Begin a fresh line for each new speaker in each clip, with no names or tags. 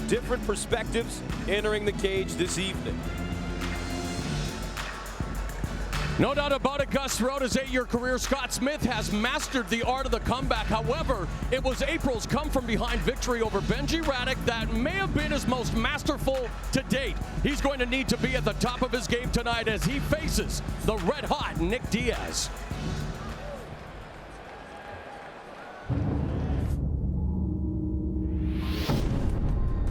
different perspectives entering the cage this evening.
No doubt about it, Gus. Throughout his 8-year career, Scott Smith has mastered the art of the comeback. However, it was April's come-from-behind victory over Benji Radek that may have been his most masterful to date. He's going to need to be at the top of his game tonight as he faces the red-hot Nick Diaz.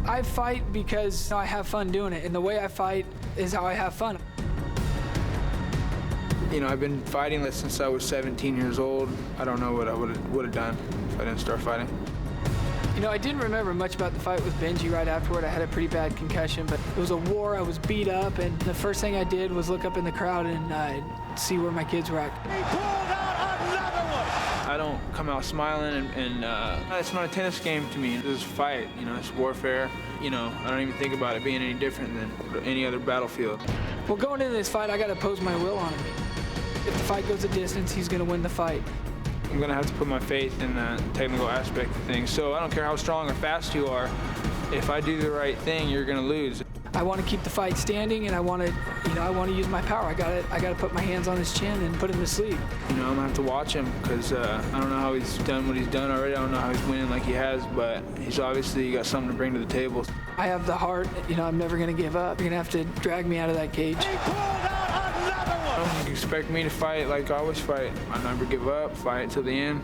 I fight because I have fun doing it, and the way I fight is how I have fun.
You know, I've been fighting this since I was 17 years old. I don't know what I would have done if I didn't start fighting.
You know, I didn't remember much about the fight with Benji right afterward. I had a pretty bad concussion, but it was a war. I was beat up, and the first thing I did was look up in the crowd and see where my kids were at.
He pulled out another one!
I don't come out smiling, and it's not a tennis game to me. This is a fight, you know, it's warfare. You know, I don't even think about it being any different than any other battlefield.
Well, going into this fight, I got to pose my will on him. If the fight goes a distance, he's going to win the fight.
I'm going to have to put my faith in the technical aspect of things. So I don't care how strong or fast you are. If I do the right thing, you're going to lose.
I want to keep the fight standing, and I want to, I want to use my power. I got to put my hands on his chin and put him to sleep.
You know, I'm going to have to watch him because I don't know how he's done what he's done already. I don't know how he's winning like he has, but he's obviously got something to bring to the table.
I have the heart. I'm never going to give up. You're going to have to drag me out of that cage.
He pulled out another one!
You expect me to fight like I always fight. I never give up, fight till the end.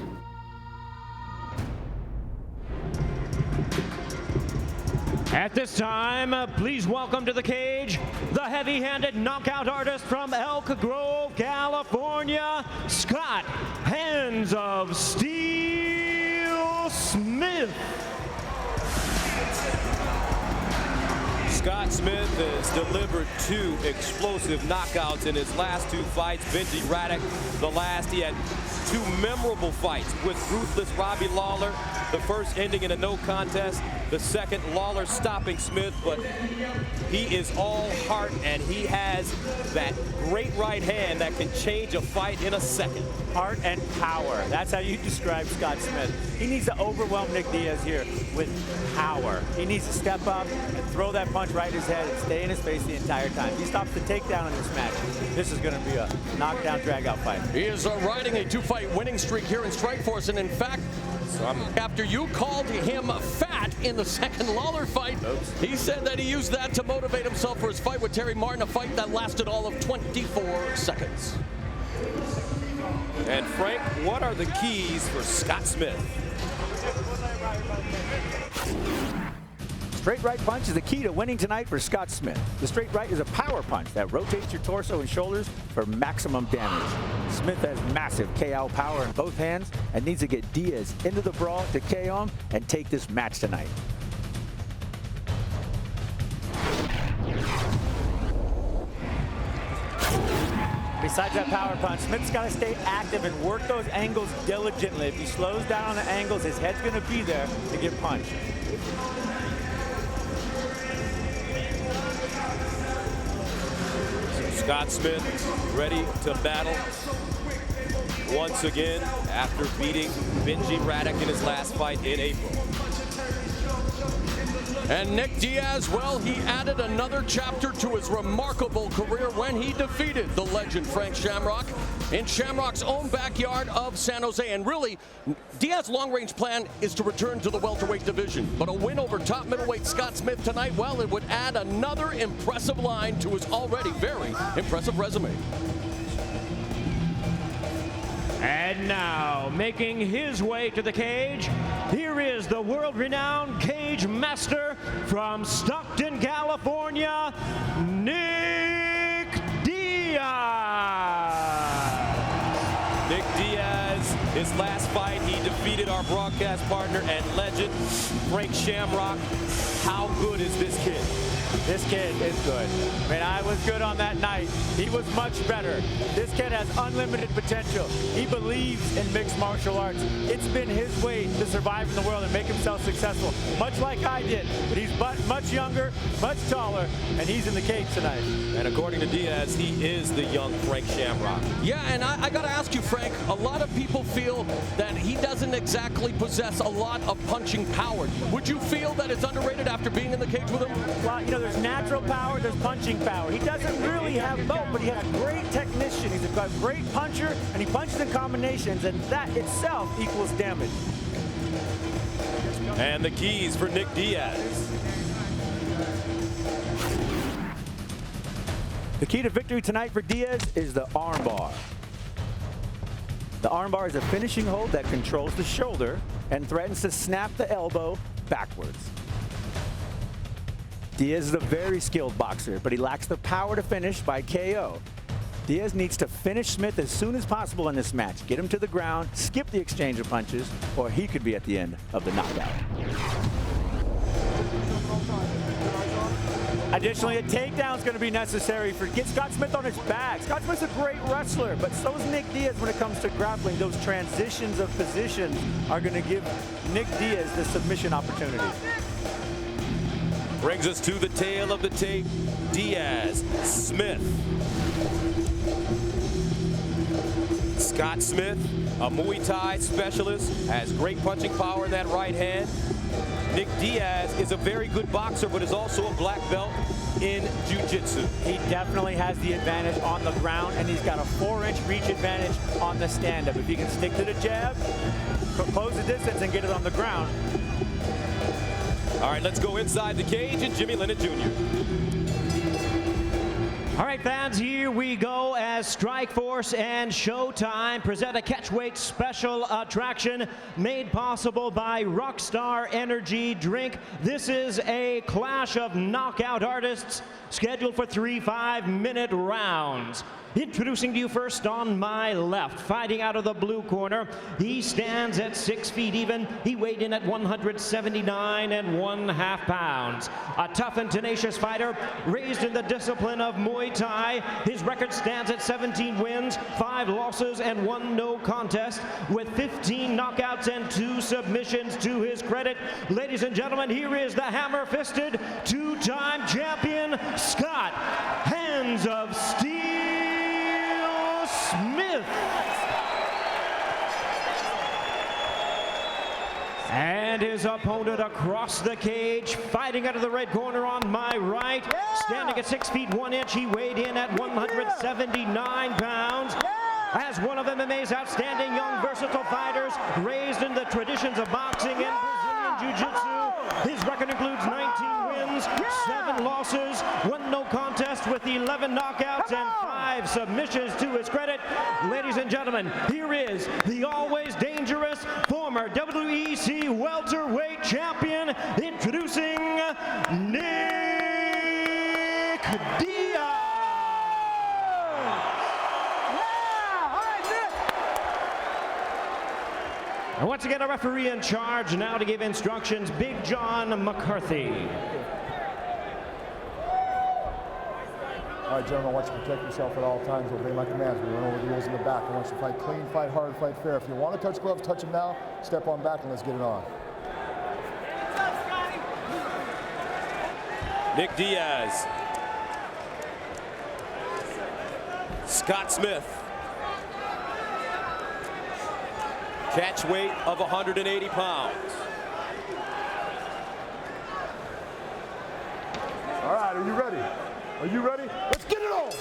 At this time, please welcome to the cage the heavy-handed knockout artist from Elk Grove, California, Scott "Hands of Steel" Smith.
Scott Smith has delivered 2 explosive knockouts in his last 2 fights. Benji Radek, the last. He had 2 memorable fights with ruthless Robbie Lawler. The first ending in a no contest. The second, Lawler stopping Smith, but he is all heart, and he has that great right hand that can change a fight in a second.
Heart and power. That's how you describe Scott Smith. He needs to overwhelm Nick Diaz here with power. He needs to step up and throw that punch right in his head and stay in his face the entire time. If he stops the takedown in this match, this is going to be a knockdown, drag-out fight.
He is riding a 2-fight winning streak here in Strikeforce, and in fact, after you called him fat in the second Lawler fight, he said that he used that to motivate himself for his fight with Terry Martin, a fight that lasted all of 24 seconds.
And Frank, what are the keys for Scott Smith?
Straight right punch is the key to winning tonight for Scott Smith. The straight right is a power punch that rotates your torso and shoulders for maximum damage. Smith has massive KO power in both hands and needs to get Diaz into the brawl to KO him and take this match tonight. Besides that power punch, Smith's got to stay active and work those angles diligently. If he slows down on the angles, his head's going to be there to get punched.
Scott Smith ready to battle once again after beating Benji Radek in his last fight in April.
And Nick Diaz, well, he added another chapter to his remarkable career when he defeated the legend Frank Shamrock in Shamrock's own backyard of San Jose. And really, Diaz's long-range plan is to return to the welterweight division. But a win over top middleweight Scott Smith tonight, well, it would add another impressive line to his already very impressive resume.
And now, making his way to the cage, here is the world-renowned cage master from Stockton, California, Nick Diaz.
Nick Diaz, his last fight, he defeated our broadcast partner and legend, Frank Shamrock. How good is this kid?
This kid is good. I mean, I was good on that night. He was much better. This kid has unlimited potential. He believes in mixed martial arts. It's been his way to survive in the world and make himself successful, much like I did. But he's much younger, much taller, and he's in the cage tonight.
And according to Diaz, he is the young Frank Shamrock.
Yeah, and I got to ask you, Frank, a lot of people feel that he doesn't exactly possess a lot of punching power. Would you feel that it's underrated after being in the cage with him?
Well, you know, there's natural power, there's punching power. He doesn't really have both, but he has a great technician. He's a great puncher, and he punches in combinations, and that itself equals damage.
And the keys for Nick Diaz.
The key to victory tonight for Diaz is the armbar. The armbar is a finishing hold that controls the shoulder and threatens to snap the elbow backwards. Diaz is a very skilled boxer, but he lacks the power to finish by KO. Diaz needs to finish Smith as soon as possible in this match. Get him to the ground, skip the exchange of punches, or he could be at the end of the knockout. Additionally, a takedown is going to be necessary for get Scott Smith on his back. Scott Smith's a great wrestler, but so is Nick Diaz when it comes to grappling. Those transitions of positions are going to give Nick Diaz the submission opportunity.
Brings us to the tail of the tape. Diaz, Smith. Scott Smith, a Muay Thai specialist, has great punching power in that right hand. Nick Diaz is a very good boxer, but is also a black belt in jiu-jitsu.
He definitely has the advantage on the ground, and he's got a 4-inch reach advantage on the stand-up. If he can stick to the jab, close the distance, and get it on the ground.
All right, let's go inside the cage and Jimmy Lennon Jr.
All right, fans, here we go as Strikeforce and Showtime present a catchweight special attraction made possible by Rockstar Energy Drink. This is a clash of knockout artists scheduled for 3 5-minute rounds. Introducing to you first on my left, fighting out of the blue corner. He stands at 6 feet even. He weighed in at 179 1/2 pounds. A tough and tenacious fighter, raised in the discipline of Muay Thai. His record stands at 17 wins, 5 losses, and 1 no contest, with 15 knockouts and 2 submissions to his credit. Ladies and gentlemen, here is the hammer-fisted, 2-time champion, Scott Hands of Steel Smith. And his opponent across the cage, fighting out of the red corner on my right, standing at 6 feet 1 inch. He weighed in at 179 pounds. As one of MMA's outstanding young versatile fighters, raised in the traditions of boxing and Brazilian Jiu-Jitsu, his record includes 19 wins, 7 losses, 1 no contest with 11 knockouts and 5 submissions to his credit. Ladies and gentlemen, here is the always dangerous former WEC welterweight champion, introducing Nick Diaz. And once again, a referee in charge now to give instructions, Big John McCarthy.
All right, gentlemen, I want you to protect yourself at all times. Obey my commands. We run over the rules in the back. I want you to fight clean, fight hard, fight fair. If you want to touch gloves, touch them now. Step on back and let's get it on.
Nick Diaz. Scott Smith. Catch weight of 180 pounds.
All right, are you ready? Are you ready? Let's get it on!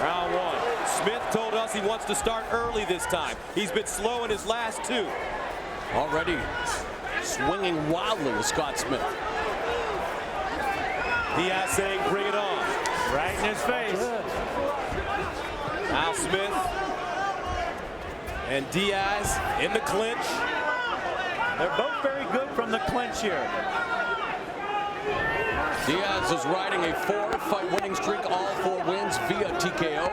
Round 1. Smith told us he wants to start early this time. He's been slow in his last 2.
Already swinging wildly with Scott Smith.
Diaz saying, bring it on.
Right in his face.
Now Smith and Diaz in the clinch.
They're both very good from the clinch here.
Diaz is riding a 4-fight winning streak, all 4 wins via TKO.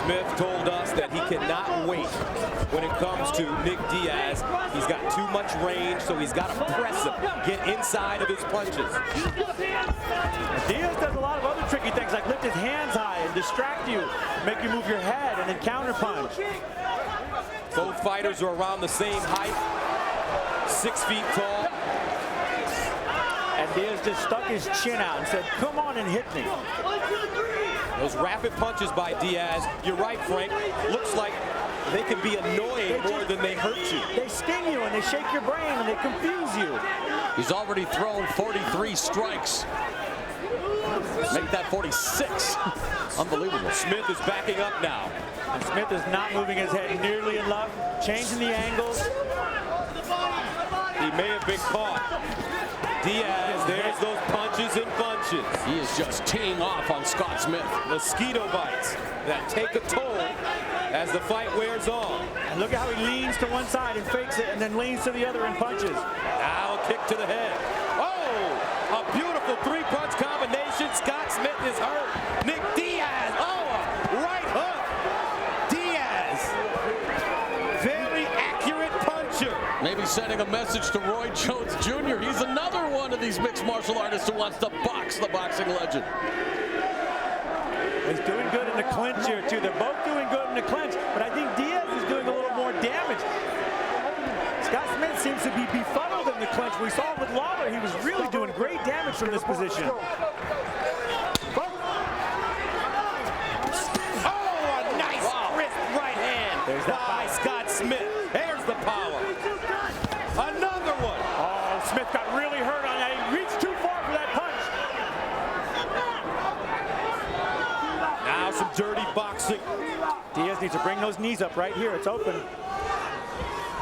Smith told us that he cannot wait when it comes to Nick Diaz. He's got too much range, so he's got to press him, get inside of his punches.
Diaz does a lot of other tricky things, like lift his hands high and distract you, make you move your head, and then counter punch.
Both fighters are around the same height, 6 feet tall.
And Diaz just stuck his chin out and said, come on and hit me.
Those rapid punches by Diaz, you're right, Frank, looks like they can be annoying more than they hurt you.
They sting you and they shake your brain and they confuse you.
He's already thrown 43 strikes. Make that 46. Unbelievable.
Smith is backing up now.
And Smith is not moving his head nearly enough, changing the angles.
He may have been caught. Diaz, there's those punches and bunches.
He is just teeing off on Scott Smith.
Mosquito bites that take a toll as the fight wears on.
And look at how he leans to one side and fakes it and then leans to the other and punches.
Now a kick to the head. Oh, a beautiful 3-punch combination. Scott Smith is hurt. Nick Diaz, oh, a right hook. Diaz, very accurate puncher.
Maybe sending a message to Roy Jones Jr. He's another one of these mixed martial artists who wants to box the boxing legend.
He's doing good in the clinch here, too. They're both doing good in the clinch, but I think Diaz is doing a little more damage. Scott Smith seems to be befuddled in the clinch. We saw with Lawler, he was really doing great damage from this position.
Oh, a nice crisp right hand
There's that
by Scott Smith. There's the power. Another one.
Oh, Smith got really hurt on that. He reached too far for that punch.
Now some dirty boxing.
Diaz needs to bring those knees up right here. It's open.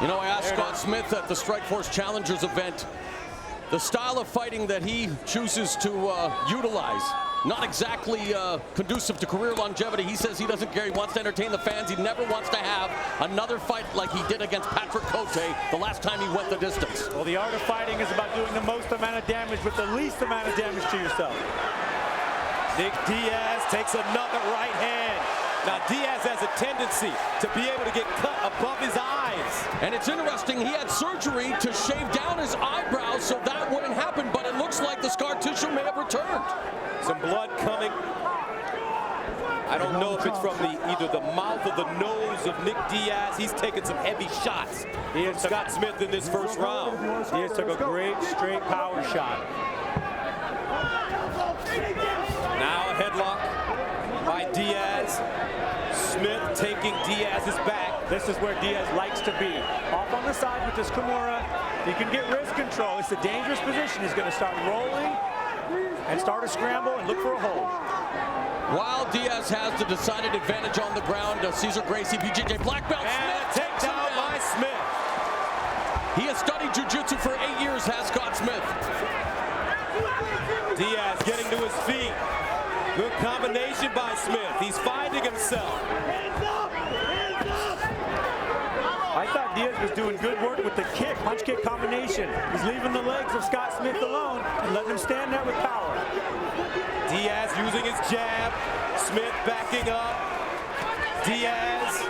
You know, I asked Scott Smith at the Strikeforce Challengers event, the style of fighting that he chooses to utilize, not exactly conducive to career longevity. He says he doesn't care. He wants to entertain the fans. He never wants to have another fight like he did against Patrick Cote the last time he went the distance.
Well, the art of fighting is about doing the most amount of damage with the least amount of damage to yourself.
Nick Diaz takes another right hand. Now Diaz has a tendency to be able to get cut above his eyes.
And it's interesting, he had surgery to shave down his eyebrows so that wouldn't happen, but it looks like the scar tissue may have returned.
Some blood coming. I don't know if it's from either the mouth or the nose of Nick Diaz. He's taken some heavy shots from Scott Smith in this first round.
Diaz took a great straight power shot.
Now a headlock by Diaz. Smith taking Diaz's back.
This is where Diaz likes to be. Off on the side with this Kimura. He can get wrist control. It's a dangerous position. He's going to start rolling and start a scramble and look for a hold.
While Diaz has the decided advantage on the ground, Cesar Gracie, BJJ black belt.
And a takedown by Smith.
He has studied jiu-jitsu for 8 years, has Scott Smith.
Diaz getting to his feet. Good combination by Smith. He's finding himself.
I thought Diaz was doing good work with the kick, punch-kick combination. He's leaving the legs of Scott Smith alone and letting him stand there with power.
Diaz using his jab. Smith backing up. Diaz,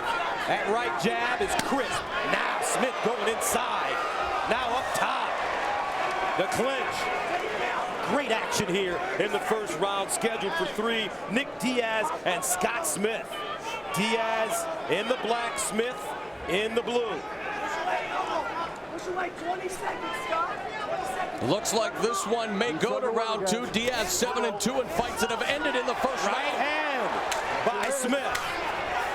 that right jab is crisp. Now Smith going inside. Now up top. The clinch. Great action here in the first round, scheduled for 3. Nick Diaz and Scott Smith. Diaz in the black, Smith in the blue.
Looks like this one may go to round 2. Diaz 7-2 in fights that have ended in the first round.
Right hand by Smith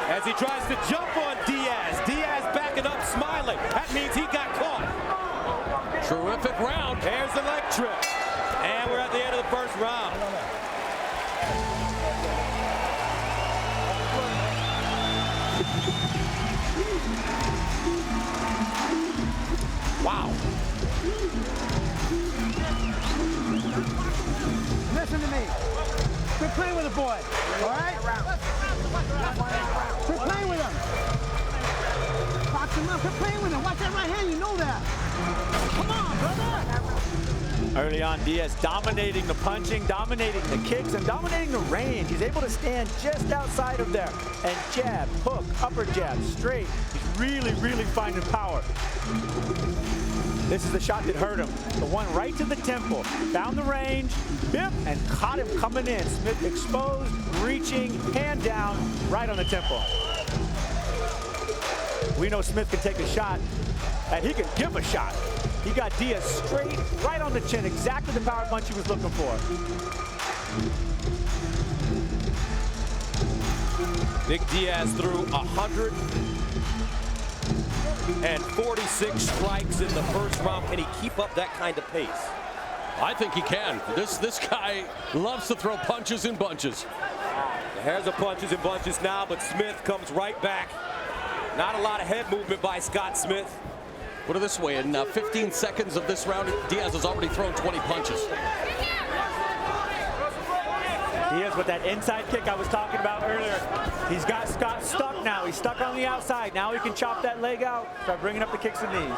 as he tries to jump on Diaz. Diaz backing up, smiling. That means he got caught.
Terrific round.
There's the leg trip. And we're at the end of the first round. Wow.
Listen to me. Quit playing with the boy, all right? Quit playing with him. Box him up. Quit playing with him. Watch that right hand. You know that. Come on, brother.
Early on, Diaz dominating the punching, dominating the kicks, and dominating the range. He's able to stand just outside of there and jab, hook, upper jab, straight. He's really, really finding power. This is the shot that hurt him. The one right to the temple. Found the range, bip, and caught him coming in. Smith exposed, reaching, hand down, right on the temple. We know Smith can take a shot, and he can give a shot. He got Diaz straight, right on the chin, exactly the power punch he was looking for.
Nick Diaz threw 146 strikes in the first round. Can he keep up that kind of pace?
I think he can. This guy loves to throw punches in bunches.
There's a punches in bunches now, but Smith comes right back. Not a lot of head movement by Scott Smith.
Put it this way, in 15 seconds of this round, Diaz has already thrown 20 punches.
Diaz with that inside kick I was talking about earlier. He's got Scott stuck now. He's stuck on the outside. Now he can chop that leg out, start bringing up the kicks and knees.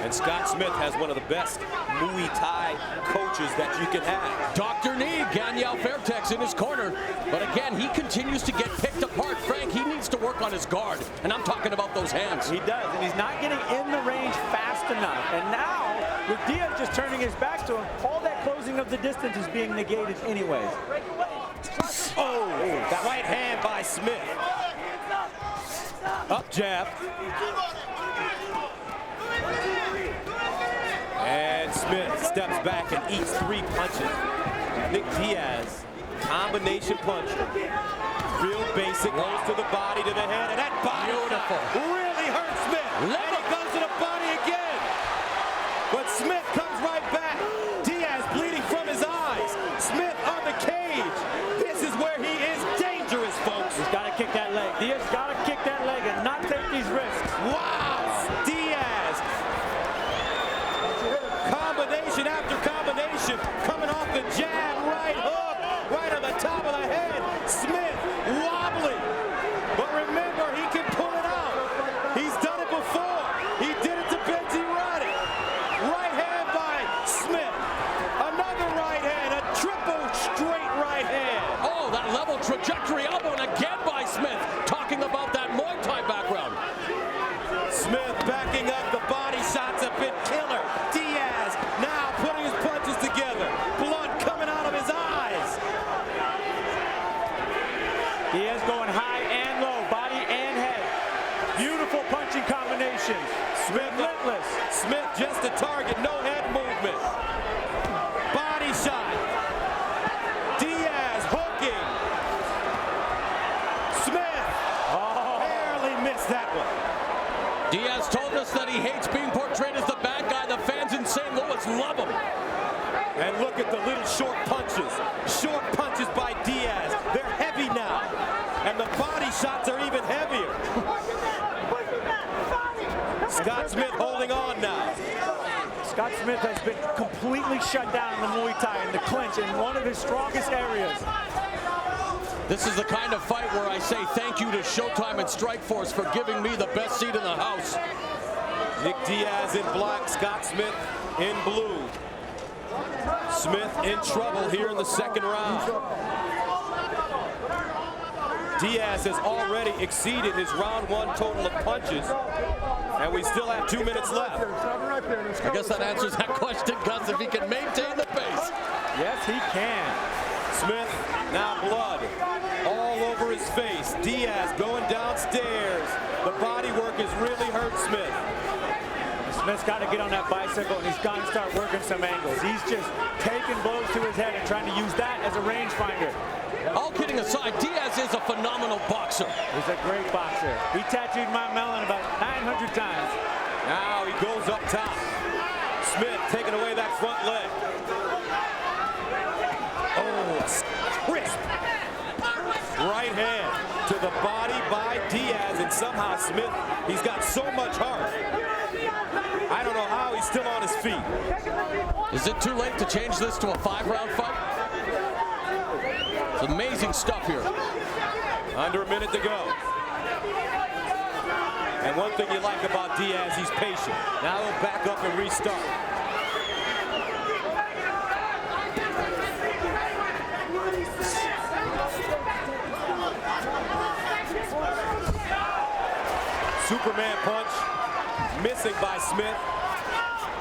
And Scott Smith has one of the best Muay Thai coaches that you can have.
Dr. Nee, Daniel Fairtex in his corner. But again, he continues to get picked apart. Frank, he needs to work on his guard. And I'm talking about those hands.
He does, and he's not getting in the range fast enough. And now, with Diaz just turning his back to him, all that closing of the distance is being negated anyways.
Oh, that right hand by Smith. Up jab. And Smith steps back and eats 3 punches. Nick Diaz, combination puncher. Real basic, goes to the body, to the head, and that body really hurts Smith. And he goes to the body again. But Smith comes right back. Diaz bleeding from his eyes. Smith on the cage. This is where he is dangerous, folks.
He's got to kick that leg. Diaz got to kick that leg and not take these risks.
Wow, Diaz. Combination after combination, coming off the jab, right hook, right on the top of the head. Smith wobbly, but remember, he can pull it out. He's done it before. He did it to Benji Roddick. Right hand by Smith. Another right hand, a triple straight right hand.
Oh, that level trajectory elbow, and again by Smith. Talking about that Muay Thai background.
Smith backing up, the body shots have been killer. Diaz now putting his punches together. Blood coming out of his eyes.
Diaz going high and low, body and head. Beautiful punching combination.
Smith
relentless.
Smith just a target, no head movement. Body shot. Diaz hooking. Smith barely missed that one.
Diaz told us that he hates being portrayed as the bad guy. The fans in St. Louis love him.
And look at the little short punches. Short punches by Diaz. They're heavy now. And the body shots are even heavier. Scott Smith holding on now.
Scott Smith has been completely shut down in the Muay Thai in the clinch in one of his strongest areas.
This is the kind of fight where I say thank you to Showtime and Strikeforce for giving me the best seat in the house.
Nick Diaz in black, Scott Smith in blue. Smith in trouble here in the second round. Diaz has already exceeded his round 1 total of punches, and we still have 2 minutes left.
I guess that answers that question, Gus, if he can maintain the pace.
Yes, he can.
Smith, now blood all over his face. Diaz going downstairs. The body work has really hurt Smith.
Smith's got to get on that bicycle, and he's got to start working some angles. He's just taking blows to his head and trying to use that as a rangefinder.
All kidding aside, Diaz is a phenomenal boxer.
He's a great boxer. He tattooed my melon about 900 times.
Now he goes up top. Smith taking away that front leg. Oh, crisp. Right hand to the body by Diaz, and somehow Smith, he's got so much heart. I don't know how he's still on his feet.
Is it too late to change this to a 5-round fight? It's amazing stuff here.
Under a minute to go. And one thing you like about Diaz, he's patient. Now he'll back up and restart. Superman punch, missing by Smith.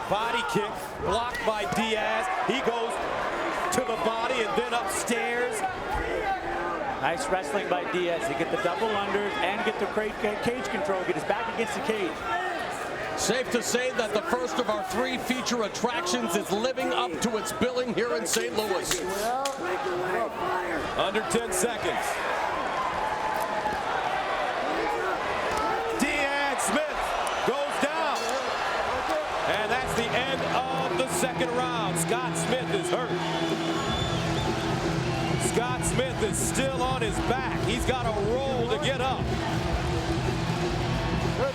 Body kick, blocked by Diaz. He goes to the body and then upstairs.
Nice wrestling by Diaz to get the double unders and get the cage control, get his back against the cage.
Safe to say that the first of our 3 feature attractions is living up to its billing here in St. Louis.
Under 10 seconds. Diaz Smith goes down. And that's the end of the second round. Scott Smith is hurt. Scott Smith is still on his back. He's got to roll to get up.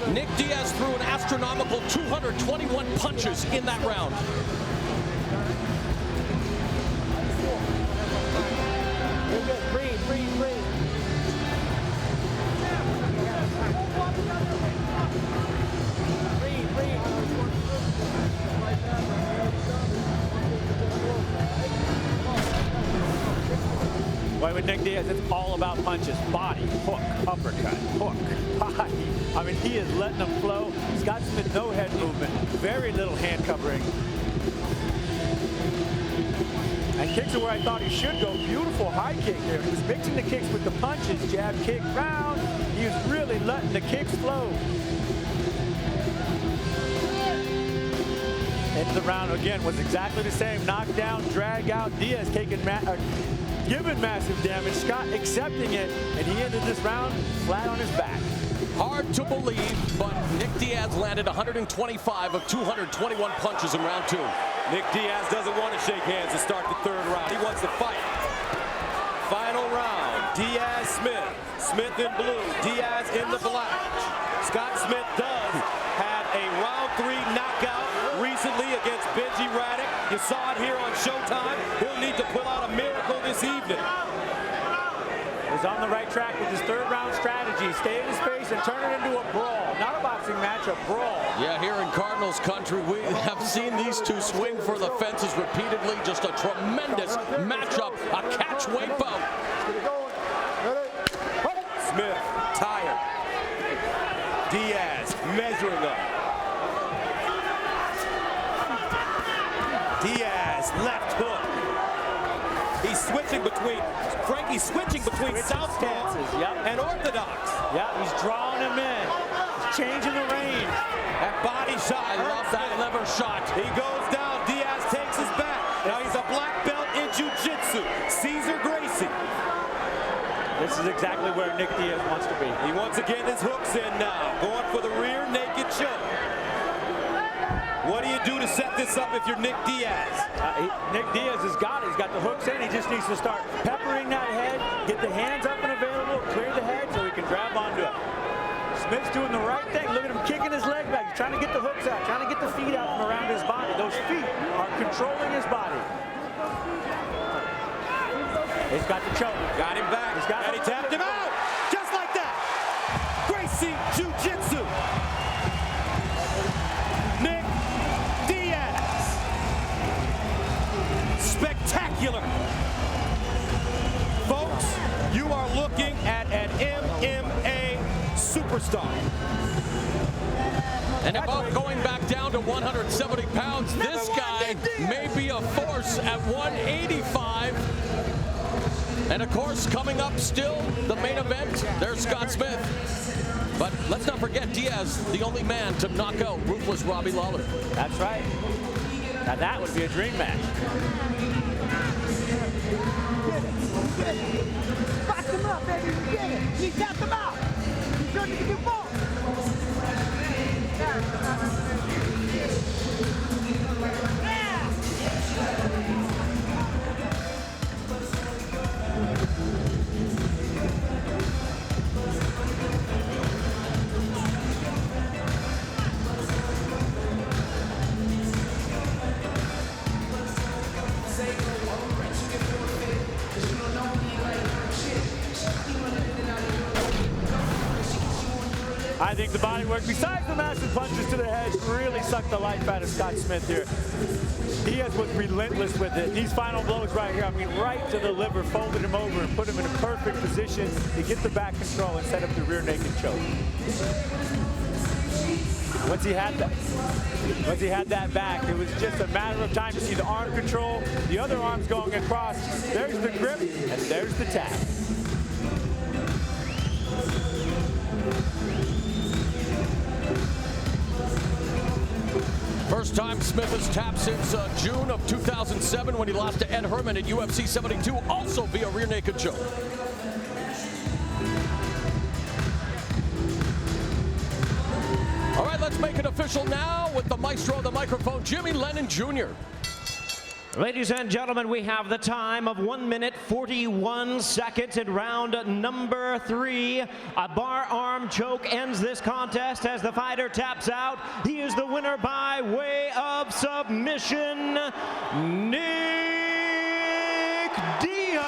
Nick Diaz threw an astronomical 221 punches in that round.
Breathe.
Boy, with Nick Diaz, it's all about punches. Body, hook, uppercut, hook, body. I mean, he is letting them flow. Scott Smith, no head movement, very little hand covering. And kicks are where I thought he should go. Beautiful high kick there. He was mixing the kicks with the punches. Jab, kick, round. He was really letting the kicks flow. Into the round again was exactly the same. Knockdown, drag out. Diaz taking giving massive damage. Scott accepting it, and he ended this round flat on his back.
Hard to believe, but Nick Diaz landed 125 of 221 punches in round 2.
Nick Diaz doesn't want to shake hands to start the third round. He wants to fight. Final round, Diaz Smith. Smith in blue, Diaz in the black. Scott Smith does have a round 3 knockout recently against Benji Radek. You saw it here on Showtime. He'll need to pull out a miracle this evening.
He's on the right track with his third round strategy. Stay in his space and turn it into a brawl. Not a boxing match, a brawl.
Yeah, here in Cardinals country, we have seen these two swing for the fences repeatedly. Just a tremendous matchup, a catch-weight bout.
Smith tired. Diaz measuring up. Diaz left hook. He's switching between, Frankie's switching between southpaw and orthodox.
Yeah, he's drawing him in. He's changing the range.
That body shot.
I love that liver shot.
He goes down. Diaz takes his back. Now he's a black belt in jiu-jitsu. Caesar Gracie.
This is exactly where Nick Diaz wants to be.
He once again his hooks in now. Going for the rear naked choke. What do you do to set this up if you're Nick Diaz?
Nick Diaz has got it. He's got the hooks in. He just needs to start peppering that head, get the hands up and available, clear the head so he can grab onto it. Smith's doing the right thing. Look at him kicking his leg back. He's trying to get the hooks out, trying to get the feet out from around his body. Those feet are controlling his body. He's got the choke.
Got him back. And he tapped him out. Just like that. Gracie Jiu-Jitsu. Nick Diaz. Spectacular. Folks, you are looking at an MMA superstar.
And above going back down to 170 pounds, this guy may be a force at 185. And of course, coming up still, the main event, there's Scott Smith. But let's not forget, Diaz, the only man to knock out ruthless Robbie Lawler.
That's right. Now that would be a dream match.
Box him up, baby. You get it. He tapped him out. You showed you can do more.
I think the body work, besides the massive punches to the head, really sucked the life out of Scott Smith here. Diaz was relentless with it. These final blows right here, I mean, right to the liver, folded him over and put him in a perfect position to get the back control and set up the rear naked choke. Once he had that back, it was just a matter of time to see the arm control, the other arm's going across. There's the grip, and there's the tap.
First time Smith has tapped since June of 2007 when he lost to Ed Herman at UFC 72, also via rear naked choke. All right, let's make it official now with the maestro of the microphone, Jimmy Lennon Jr.
Ladies and gentlemen, we have the time of 1 minute 41 seconds in round number 3. A bar arm choke ends this contest as the fighter taps out. He is the winner by way of submission, Nick Diaz.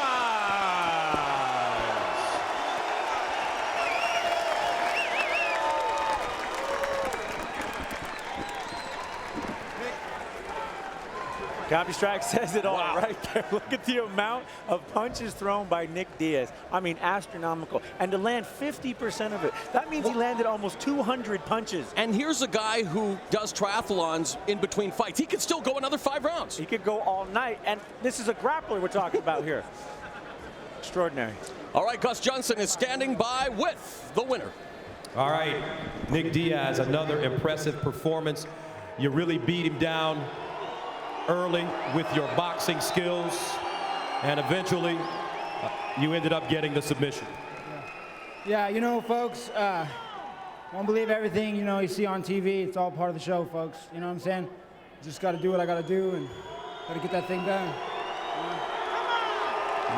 Copy Strike says it all right there. Look at the amount of punches thrown by Nick Diaz. I mean, astronomical. And to land 50% of it, that means he landed almost 200 punches.
And here's a guy who does triathlons in between fights. He could still go another 5 rounds.
He could go all night. And this is a grappler we're talking about here. Extraordinary.
All right, Gus Johnson is standing by with the winner.
All right, Nick Diaz, another impressive performance. You really beat him down early with your boxing skills, and eventually you ended up getting the submission.
Yeah, you know, folks, don't believe everything, you know, you see on TV. It's all part of the show, folks. You know what I'm saying? Just got to do what I got to do and got to get that thing done.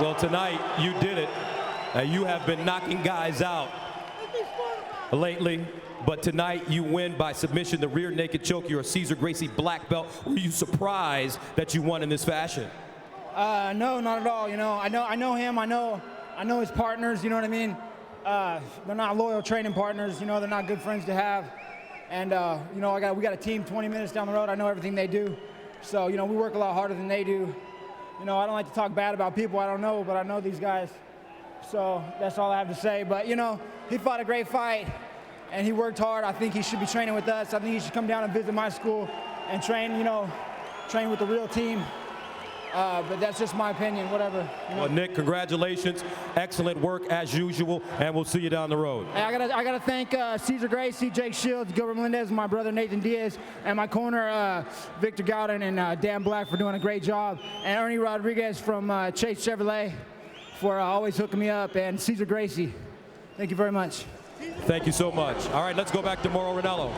Well, tonight you did it. You have been knocking guys out lately, but tonight you win by submission, the rear naked choke. You're a Cesar Gracie black belt. Were you surprised that you won in this fashion?
No, not at all. You know, I know him. I know his partners. You know what I mean? They're not loyal training partners. You know, they're not good friends to have. And you know, we got a team 20 minutes down the road. I know everything they do. So you know, we work a lot harder than they do. You know, I don't like to talk bad about people I don't know, but I know these guys. So that's all I have to say. But you know, he fought a great fight. And he worked hard. I think he should be training with us. I think he should come down and visit my school and train, you know, train with the real team. But that's just my opinion, whatever. You know?
Well, Nick, congratulations. Excellent work as usual, and we'll see you down the road.
Hey, I gotta thank Cesar Gracie, Jake Shields, Gilbert Melendez, my brother Nathan Diaz, and my corner Victor Gowden and Dan Black for doing a great job, and Ernie Rodriguez from Chase Chevrolet for always hooking me up, and Cesar Gracie. Thank you very much.
Thank you so much. All right, let's go back to Mauro Ranallo.